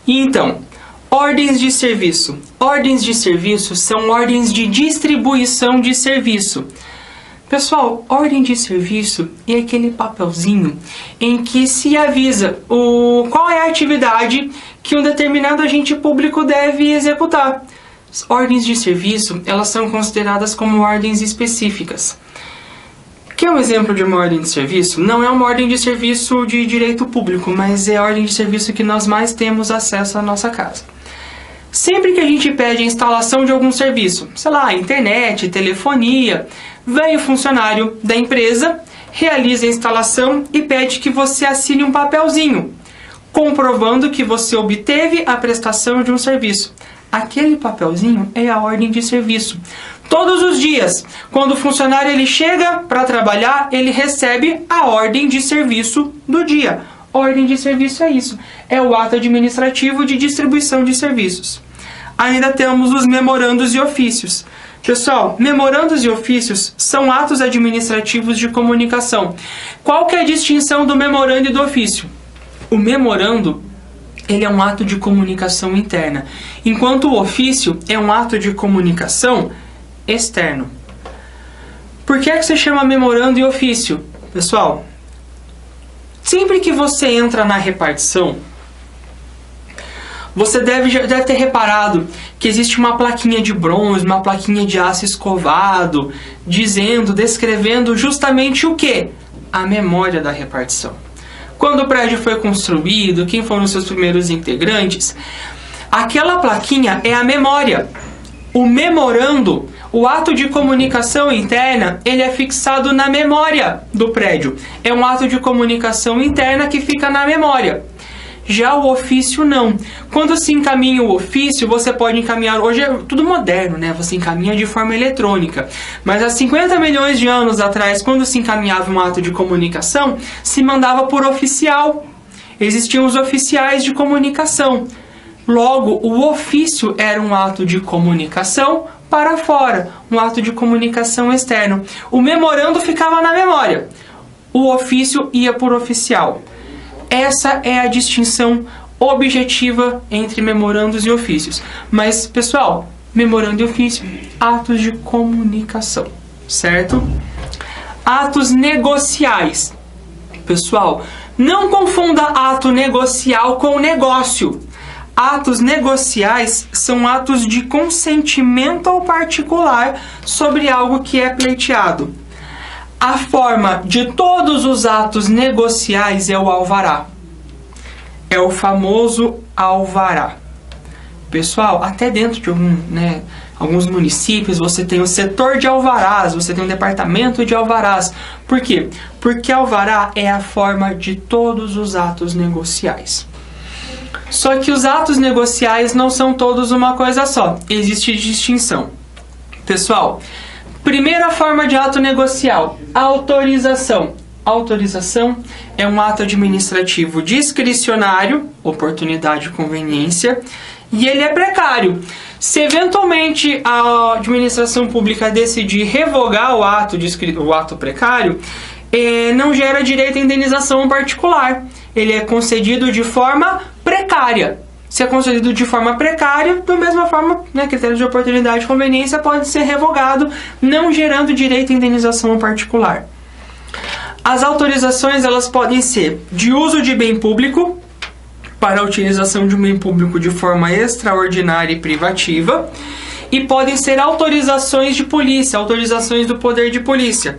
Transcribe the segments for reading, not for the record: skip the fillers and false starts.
E então, ordens de serviço. Ordens de serviço são ordens de distribuição de serviço. Pessoal, ordem de serviço é aquele papelzinho em que se avisa qual é a atividade que um determinado agente público deve executar. As ordens de serviço, elas são consideradas como ordens específicas. Que é um exemplo de uma ordem de serviço? Não é uma ordem de serviço de direito público, mas é a ordem de serviço que nós mais temos acesso à nossa casa. Sempre que a gente pede a instalação de algum serviço, sei lá, internet, telefonia, vem o funcionário da empresa, realiza a instalação e pede que você assine um papelzinho, comprovando que você obteve a prestação de um serviço. Aquele papelzinho é a ordem de serviço. Todos os dias, quando o funcionário ele chega para trabalhar, ele recebe a ordem de serviço do dia. Ordem de serviço é isso, é o ato administrativo de distribuição de serviços. Ainda temos os memorandos e ofícios. Pessoal, memorandos e ofícios são atos administrativos de comunicação. Qual que é a distinção do memorando e do ofício? O memorando, ele é um ato de comunicação interna, enquanto o ofício é um ato de comunicação externo. Por que se chama memorando e ofício? Pessoal, sempre que você entra na repartição, você já deve ter reparado que existe uma plaquinha de bronze, uma plaquinha de aço escovado, descrevendo justamente o quê? A memória da repartição. Quando o prédio foi construído, quem foram os seus primeiros integrantes, aquela plaquinha é a memória. O memorando, o ato de comunicação interna, ele é fixado na memória do prédio. É um ato de comunicação interna que fica na memória. Já o ofício não. Quando se encaminha o ofício, você pode encaminhar... Hoje é tudo moderno, né? Você encaminha de forma eletrônica. Mas há 50 milhões de anos atrás, quando se encaminhava um ato de comunicação, se mandava por oficial. Existiam os oficiais de comunicação. Logo, o ofício era um ato de comunicação para fora, um ato de comunicação externo. O memorando ficava na memória. O ofício ia por oficial. Essa é a distinção objetiva entre memorandos e ofícios. Mas, pessoal, memorando e ofício, atos de comunicação, certo? Atos negociais. Pessoal, não confunda ato negocial com negócio. Atos negociais são atos de consentimento ao particular sobre algo que é pleiteado. A forma de todos os atos negociais é o alvará. É o famoso alvará. Pessoal, até dentro de alguns municípios você tem o setor de alvarás, você tem o departamento de alvarás. Por quê? Porque alvará é a forma de todos os atos negociais. Só que os atos negociais não são todos uma coisa só. Existe distinção. Pessoal, primeira forma de ato negocial, autorização. Autorização é um ato administrativo discricionário, oportunidade e conveniência, e ele é precário. Se eventualmente a administração pública decidir revogar o ato precário, não gera direito à indenização particular. Ele é concedido de forma precária. Se é concedido de forma precária, da mesma forma, critério de oportunidade e conveniência pode ser revogado, não gerando direito à indenização particular. As autorizações elas podem ser de uso de bem público, para a utilização de um bem público de forma extraordinária e privativa, e podem ser autorizações de polícia, autorizações do poder de polícia,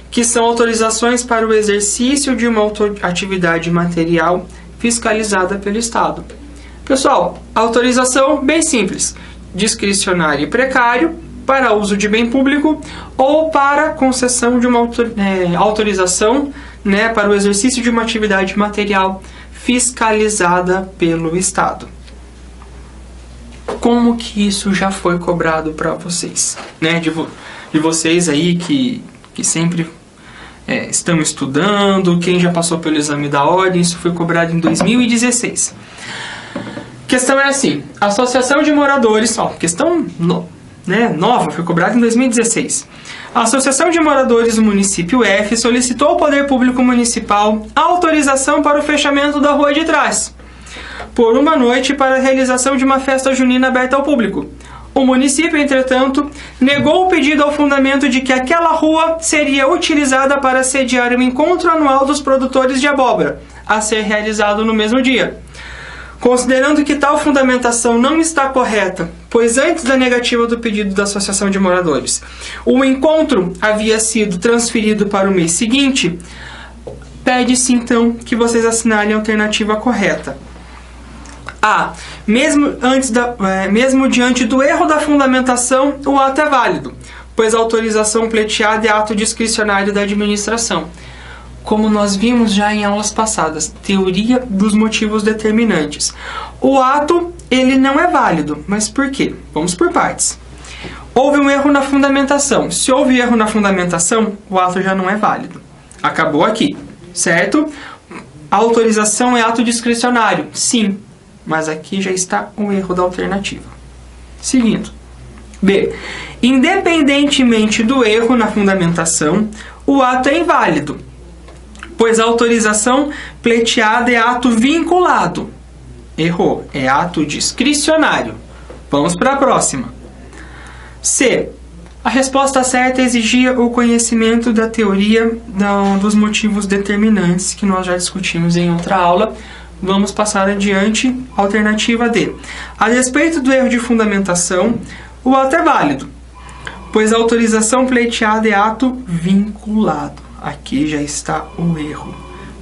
que são autorizações para o exercício de uma atividade material fiscalizada pelo Estado. Pessoal, autorização bem simples, discricionário e precário, para uso de bem público ou para concessão de uma autorização para o exercício de uma atividade material fiscalizada pelo Estado. Como que isso já foi cobrado para vocês? De vocês aí que sempre estão estudando, quem já passou pelo exame da ordem, isso foi cobrado em 2016. A questão é assim, a Associação de Moradores, questão nova, foi cobrada em 2016. A Associação de Moradores do Município F solicitou ao Poder Público Municipal autorização para o fechamento da rua de trás. por uma noite para a realização de uma festa junina aberta ao público. O município, entretanto, negou o pedido ao fundamento de que aquela rua seria utilizada para sediar o encontro anual dos produtores de abóbora, a ser realizado no mesmo dia. Considerando que tal fundamentação não está correta, pois antes da negativa do pedido da Associação de Moradores, o encontro havia sido transferido para o mês seguinte, pede-se então que vocês assinalem a alternativa correta. A. Mesmo diante do erro da fundamentação, o ato é válido, pois a autorização pleiteada é ato discricionário da administração. Como nós vimos já em aulas passadas, teoria dos motivos determinantes. O ato, ele não é válido, mas por quê? Vamos por partes. Houve um erro na fundamentação. Se houve erro na fundamentação, o ato já não é válido. Acabou aqui, certo? A autorização é ato discricionário, sim, mas aqui já está o erro da alternativa. Seguindo. B. Independentemente do erro na fundamentação, o ato é inválido, pois a autorização pleiteada é ato vinculado. Errou, é ato discricionário. Vamos para a próxima. C. A resposta certa exigia o conhecimento da teoria dos motivos determinantes, que nós já discutimos em outra aula. Vamos passar adiante. Alternativa D. A despeito do erro de fundamentação, o ato é válido, pois a autorização pleiteada é ato vinculado. Aqui já está o erro.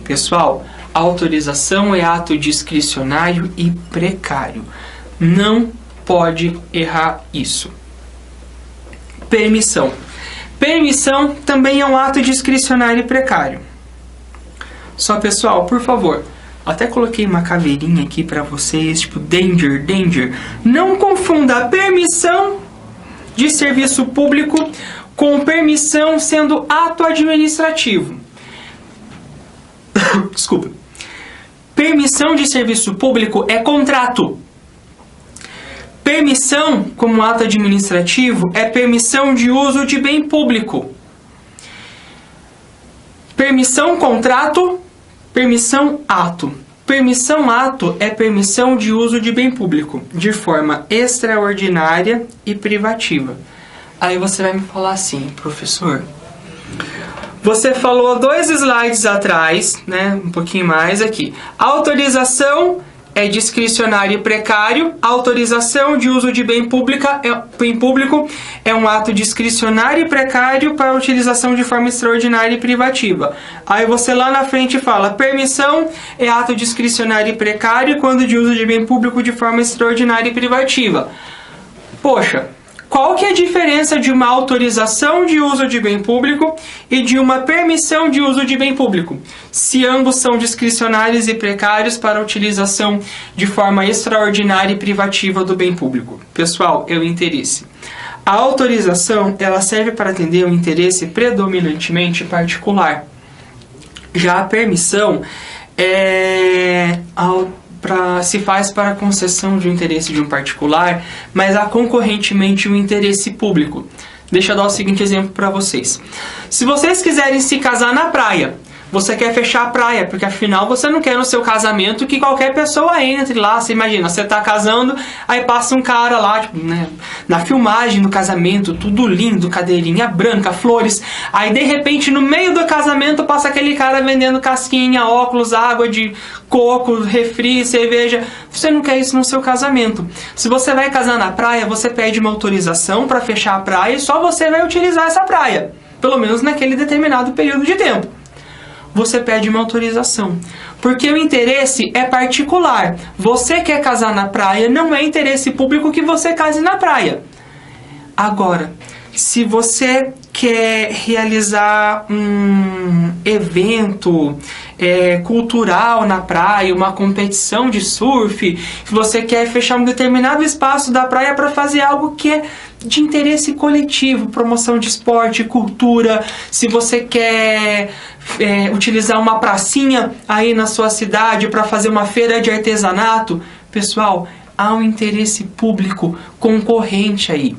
Pessoal, a autorização é ato discricionário e precário. Não pode errar isso. Permissão. Permissão também é um ato discricionário e precário. Só, pessoal, por favor, até coloquei uma caveirinha aqui para vocês, tipo danger, danger. Não confunda a permissão de serviço público com permissão sendo ato administrativo. Desculpa. Permissão de serviço público é contrato. Permissão, como ato administrativo, é permissão de uso de bem público. Permissão, contrato, permissão, ato. Permissão, ato é permissão de uso de bem público, de forma extraordinária e privativa. Aí você vai me falar assim, professor, você falou 2 slides atrás, né, um pouquinho mais aqui. Autorização é discricionário e precário. Autorização de uso de bem público é um ato discricionário e precário para utilização de forma extraordinária e privativa. Aí você lá na frente fala, permissão é ato discricionário e precário quando de uso de bem público de forma extraordinária e privativa. Poxa, qual que é a diferença de uma autorização de uso de bem público e de uma permissão de uso de bem público, se ambos são discricionários e precários para a utilização de forma extraordinária e privativa do bem público? Pessoal, é o interesse. A autorização, ela serve para atender um interesse predominantemente particular. Já a permissão se faz para a concessão de um interesse de um particular, mas há concorrentemente um interesse público. Deixa eu dar o seguinte exemplo para vocês. Se vocês quiserem se casar na praia, você quer fechar a praia, porque afinal você não quer no seu casamento que qualquer pessoa entre lá. Você imagina, você tá casando, aí passa um cara lá, tipo, né, na filmagem do casamento, tudo lindo, cadeirinha branca, flores. Aí de repente no meio do casamento passa aquele cara vendendo casquinha, óculos, água de coco, refri, cerveja. Você não quer isso no seu casamento. Se você vai casar na praia, você pede uma autorização para fechar a praia e só você vai utilizar essa praia, pelo menos naquele determinado período de tempo. Você pede uma autorização, porque o interesse é particular. Você quer casar na praia, não é interesse público que você case na praia. Agora, se você quer realizar um evento cultural na praia, uma competição de surf, se você quer fechar um determinado espaço da praia para fazer algo que é de interesse coletivo, promoção de esporte, cultura, se você quer utilizar uma pracinha aí na sua cidade para fazer uma feira de artesanato, pessoal, há um interesse público concorrente aí,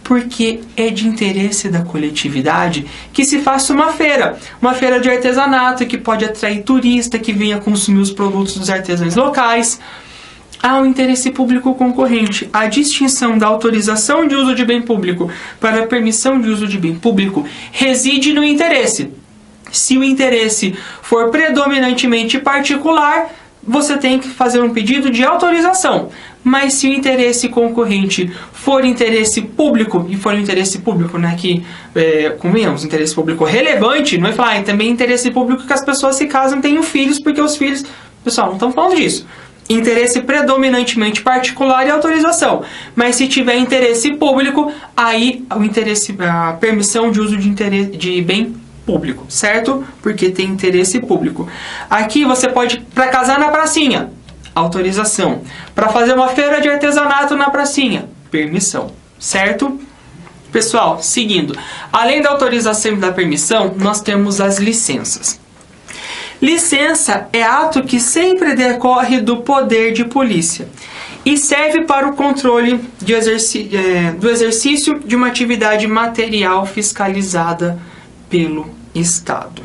porque é de interesse da coletividade que se faça uma feira de artesanato que pode atrair turista que venha consumir os produtos dos artesãos locais. ao interesse público concorrente. A distinção da autorização de uso de bem público para a permissão de uso de bem público reside no interesse. Se o interesse for predominantemente particular, você tem que fazer um pedido de autorização. Mas se o interesse concorrente for interesse público, e for um interesse público, né, que, convenhamos, interesse público relevante, não é falar, também interesse público que as pessoas se casam e tenham filhos, porque os filhos... Pessoal, não estamos falando disso. Interesse predominantemente particular e autorização. Mas se tiver interesse público, aí a permissão de uso de bem público, certo? Porque tem interesse público. Aqui você pode, para casar na pracinha, autorização. Para fazer uma feira de artesanato na pracinha, permissão, certo? Pessoal, seguindo. Além da autorização e da permissão, nós temos as licenças. Licença é ato que sempre decorre do poder de polícia e serve para o controle do exercício de uma atividade material fiscalizada pelo Estado.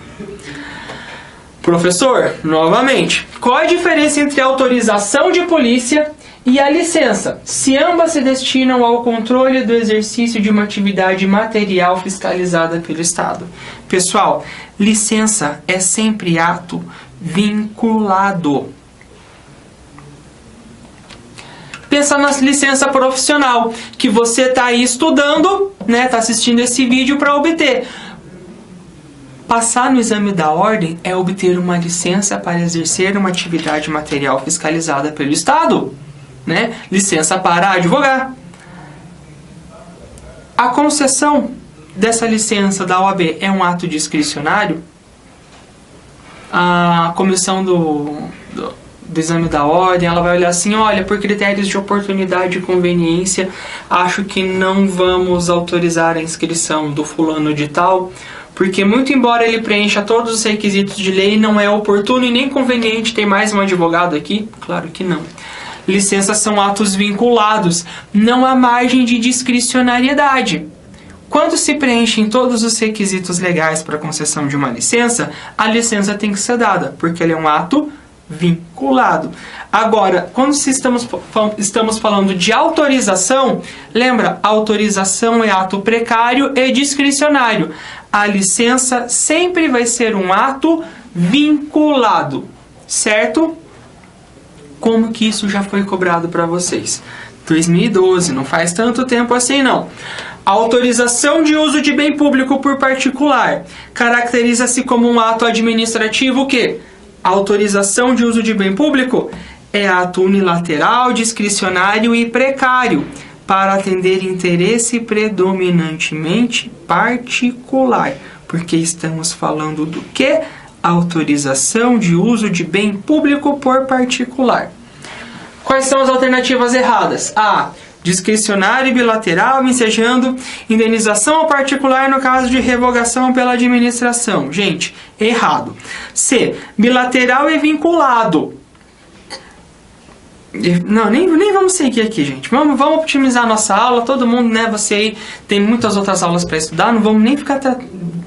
Professor, novamente, qual a diferença entre a autorização de polícia e a licença, se ambas se destinam ao controle do exercício de uma atividade material fiscalizada pelo Estado? Pessoal, licença é sempre ato vinculado. Pensa na licença profissional, que você está aí estudando, né, está assistindo esse vídeo para obter. Passar no exame da ordem é obter uma licença para exercer uma atividade material fiscalizada pelo Estado, né? Licença para advogar. A concessão dessa licença da OAB é um ato discricionário? A comissão do exame da ordem, ela vai olhar assim, olha, por critérios de oportunidade e conveniência, acho que não vamos autorizar a inscrição do fulano de tal, porque muito embora ele preencha todos os requisitos de lei, não é oportuno e nem conveniente ter mais um advogado aqui? Claro que não. Licenças são atos vinculados, não há margem de discricionariedade. Quando se preenchem todos os requisitos legais para a concessão de uma licença, a licença tem que ser dada, porque ele é um ato vinculado. Agora, quando estamos falando de autorização, lembra, autorização é ato precário e discricionário. A licença sempre vai ser um ato vinculado, certo? Como que isso já foi cobrado para vocês? 2012, não faz tanto tempo assim não. A autorização de uso de bem público por particular caracteriza-se como um ato administrativo que a autorização de uso de bem público é ato unilateral, discricionário e precário para atender interesse predominantemente particular. Porque estamos falando do que? Autorização de uso de bem público por particular. Quais são as alternativas erradas? A. Discricionário e bilateral, ensejando indenização ao particular no caso de revogação pela administração. Gente, errado. C. Bilateral e vinculado. Não, nem vamos seguir aqui, gente. Vamos otimizar a nossa aula. Todo mundo, né? Você aí tem muitas outras aulas para estudar. Não vamos nem ficar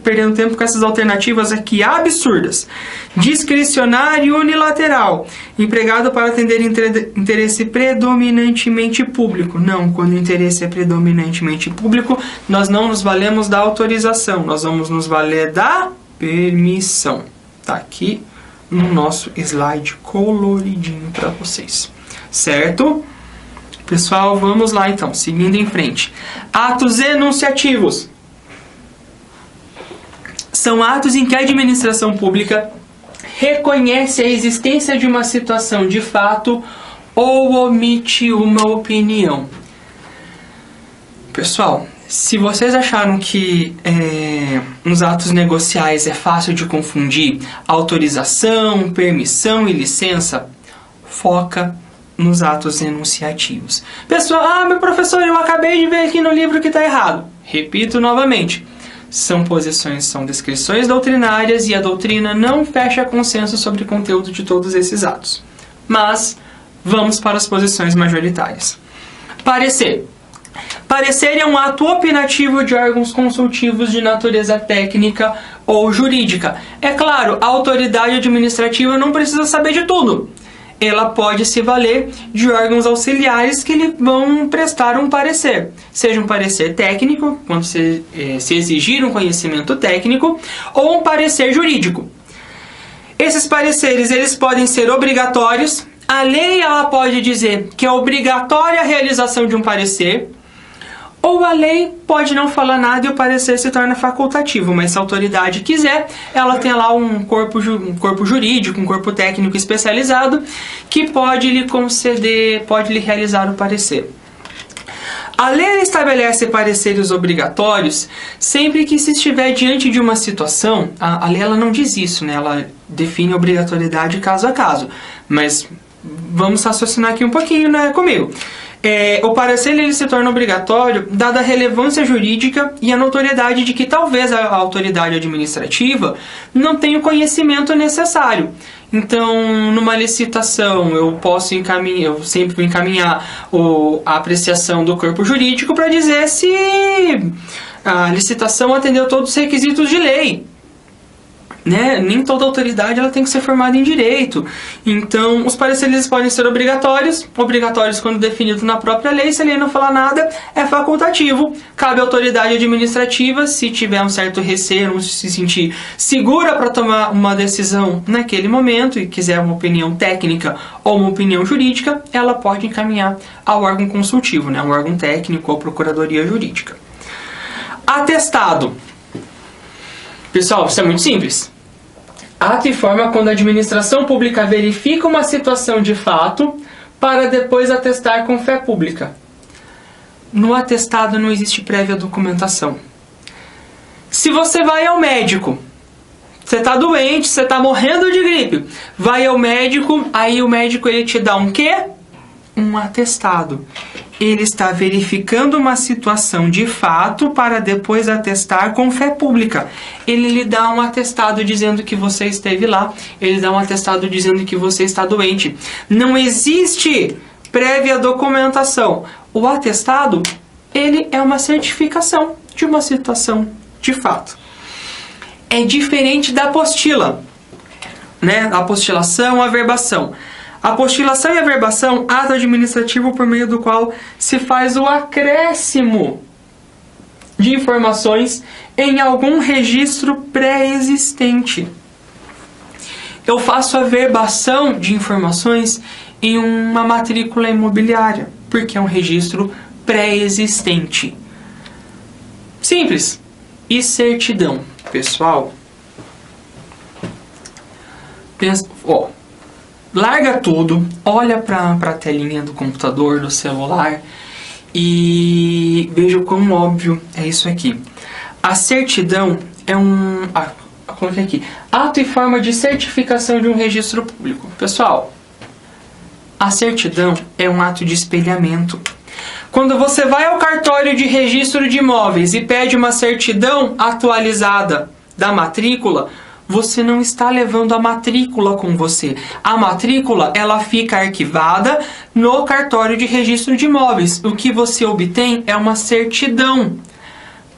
perdendo tempo com essas alternativas aqui absurdas. Discricionário e unilateral. Empregado para atender interesse predominantemente público. Não, quando o interesse é predominantemente público, nós não nos valemos da autorização. Nós vamos nos valer da permissão. Tá aqui no nosso slide coloridinho para vocês. Certo? Pessoal, vamos lá então, seguindo em frente. Atos enunciativos. São atos em que a administração pública reconhece a existência de uma situação de fato ou omite uma opinião. Pessoal, se vocês acharam que nos atos negociais é fácil de confundir autorização, permissão e licença, foca nos atos enunciativos. Pessoal, meu professor, eu acabei de ver aqui no livro que está errado. Repito novamente. São descrições doutrinárias e a doutrina não fecha consenso sobre o conteúdo de todos esses atos. Mas vamos para as posições majoritárias. Parecer. Parecer é um ato opinativo de órgãos consultivos de natureza técnica ou jurídica. É claro, a autoridade administrativa não precisa saber de tudo. ela pode se valer de órgãos auxiliares que lhe vão prestar um parecer. Seja um parecer técnico, quando se exigir um conhecimento técnico, ou um parecer jurídico. Esses pareceres, eles podem ser obrigatórios. A lei, ela pode dizer que é obrigatória a realização de um parecer, ou a lei pode não falar nada e o parecer se torna facultativo, mas se a autoridade quiser, ela tem lá um corpo jurídico, um corpo técnico especializado que pode lhe conceder, pode lhe realizar o parecer. A lei estabelece pareceres obrigatórios sempre que se estiver diante de uma situação. A lei, ela não diz isso, né? Ela define obrigatoriedade caso a caso, mas vamos raciocinar aqui um pouquinho, né, comigo. O parecer, ele se torna obrigatório dada a relevância jurídica e a notoriedade de que talvez a autoridade administrativa não tenha o conhecimento necessário. Então, numa licitação, eu sempre vou encaminhar a apreciação do corpo jurídico para dizer se a licitação atendeu todos os requisitos de lei. Né? Nem toda autoridade ela tem que ser formada em direito. Então, os pareceres podem ser obrigatórios quando definido na própria lei. Se a lei não falar nada, é facultativo. Cabe à autoridade administrativa, se tiver um certo receio, não se sentir segura para tomar uma decisão naquele momento e quiser uma opinião técnica ou uma opinião jurídica, ela pode encaminhar ao órgão consultivo, né? Um órgão técnico ou procuradoria jurídica. Atestado. Pessoal, isso é muito simples. Ato e forma quando a administração pública verifica uma situação de fato para depois atestar com fé pública. No atestado não existe prévia documentação. Se você vai ao médico, você está doente, você está morrendo de gripe, vai ao médico, aí o médico ele te dá um quê? Um atestado. Ele está verificando uma situação de fato para depois atestar com fé pública. Ele lhe dá um atestado dizendo que você esteve lá. Ele dá um atestado dizendo que você está doente. Não existe prévia documentação. O atestado, ele é uma certificação de uma situação de fato. É diferente da apostila, né? A apostilação, a averbação. A apostilação e a averbação, ato administrativo por meio do qual se faz o acréscimo de informações em algum registro pré-existente. Eu faço a averbação de informações em uma matrícula imobiliária, porque é um registro pré-existente. Simples. E certidão, pessoal? Larga tudo, olha para a telinha do computador, do celular e veja o quão óbvio é isso aqui. A certidão é coloquei aqui, ato e forma de certificação de um registro público. Pessoal, a certidão é um ato de espelhamento. Quando você vai ao cartório de registro de imóveis e pede uma certidão atualizada da matrícula, você não está levando a matrícula com você. A matrícula, ela fica arquivada no cartório de registro de imóveis. O que você obtém é uma certidão.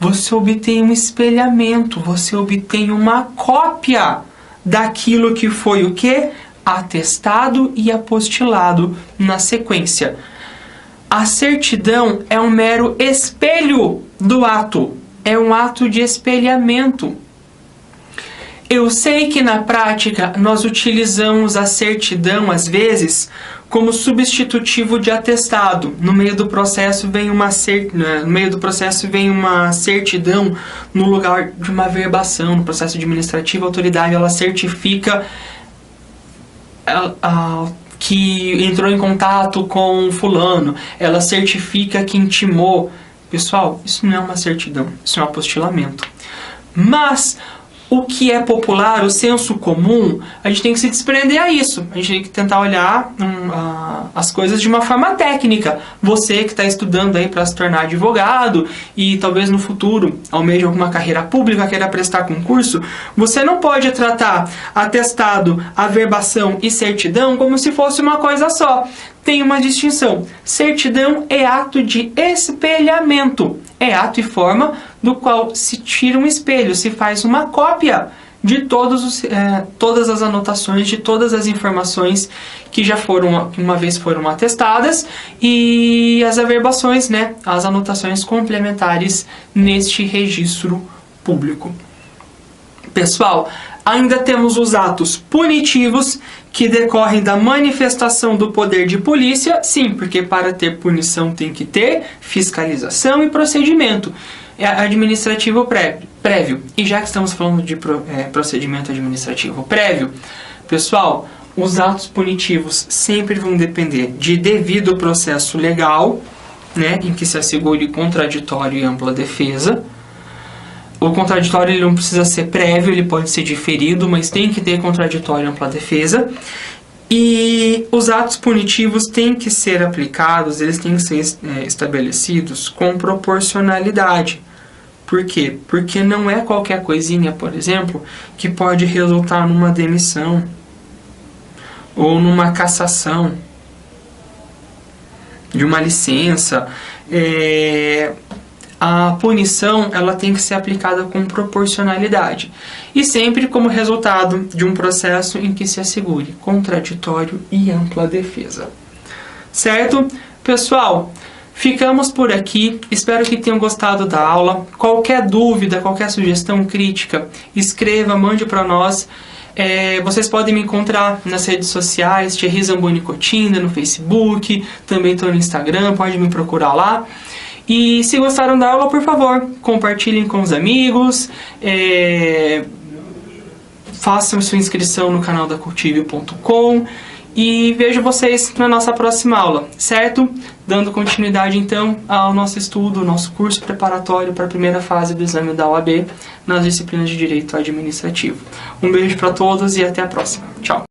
Você obtém um espelhamento, você obtém uma cópia daquilo que foi o quê? Atestado e apostilado na sequência. A certidão é um mero espelho do ato. É um ato de espelhamento. Eu sei que na prática nós utilizamos a certidão, às vezes, como substitutivo de atestado. No meio do processo vem uma certidão no lugar de uma averbação. No processo administrativo, a autoridade ela certifica que entrou em contato com fulano. Ela certifica que intimou. Pessoal, isso não é uma certidão, isso é um apostilamento. Mas o que é popular, o senso comum, a gente tem que se desprender a isso. A gente tem que tentar olhar as coisas de uma forma técnica. Você que está estudando aí para se tornar advogado e talvez no futuro almeje alguma carreira pública, queira prestar concurso, você não pode tratar atestado, averbação e certidão como se fosse uma coisa só. Tem uma distinção. Certidão é ato de espelhamento. É ato e forma do qual se tira um espelho, se faz uma cópia de todas as anotações, de todas as informações que já uma vez foram atestadas, e as averbações, né, as anotações complementares neste registro público. Pessoal, ainda temos os atos punitivos, que decorrem da manifestação do poder de polícia. Sim, porque para ter punição tem que ter fiscalização e procedimento administrativo prévio. E já que estamos falando de procedimento administrativo prévio, pessoal, os atos punitivos sempre vão depender de devido processo legal, né, em que se assegure contraditório e ampla defesa. O contraditório ele não precisa ser prévio, ele pode ser diferido, mas tem que ter contraditório e ampla defesa. E os atos punitivos têm que ser aplicados, eles têm que ser estabelecidos com proporcionalidade. Por quê? Porque não é qualquer coisinha, por exemplo, que pode resultar numa demissão ou numa cassação de uma licença. A punição ela tem que ser aplicada com proporcionalidade e sempre como resultado de um processo em que se assegure contraditório e ampla defesa. Certo? Pessoal, ficamos por aqui. Espero que tenham gostado da aula. Qualquer dúvida, qualquer sugestão, crítica, escreva, mande para nós. Vocês podem me encontrar nas redes sociais, Thierry Zamboni Cotinda, no Facebook, também estou no Instagram, pode me procurar lá. E se gostaram da aula, por favor, compartilhem com os amigos, façam sua inscrição no canal da Cultive.com e vejo vocês na nossa próxima aula, certo? Dando continuidade então ao nosso estudo, nosso curso preparatório para a primeira fase do exame da OAB nas disciplinas de Direito Administrativo. Um beijo para todos e até a próxima. Tchau!